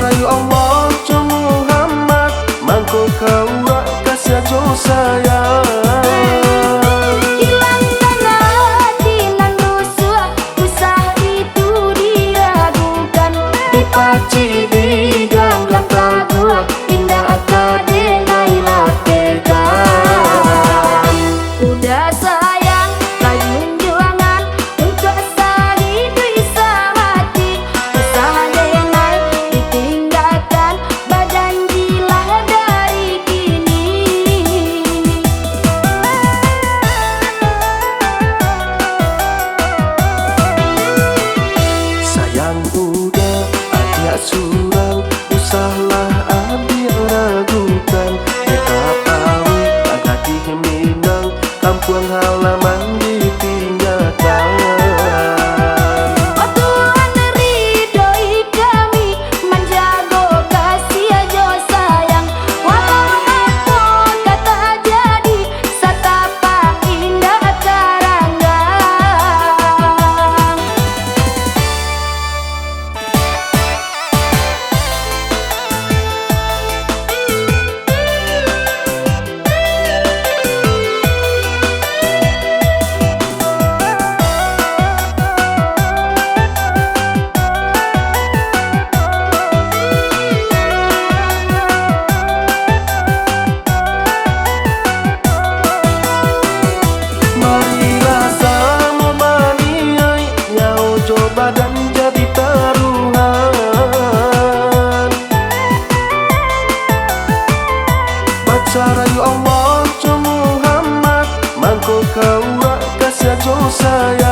Rayu Allah jo Muhammad mangko kau rak kasih jo sayang. Paci di ganggang lagu indah akadenai latekan. Udah sayang lanjut juangan untuk sehari bisa mati. Usaha denai ditinggalkan badan jilah dari kini. Sayang udah surang usahlah abi ragukan. Kita tahu agak diminang kampung halaman ditinggalkan. Oh Tuhan ridhoi kami menjaga kasih aja sayang. Walau apa kata jadi satapa indah karanggang. Badan jadi taruhan. Baca Rayu Allah jo Muhammad mangko kau rak kasih jo sayang.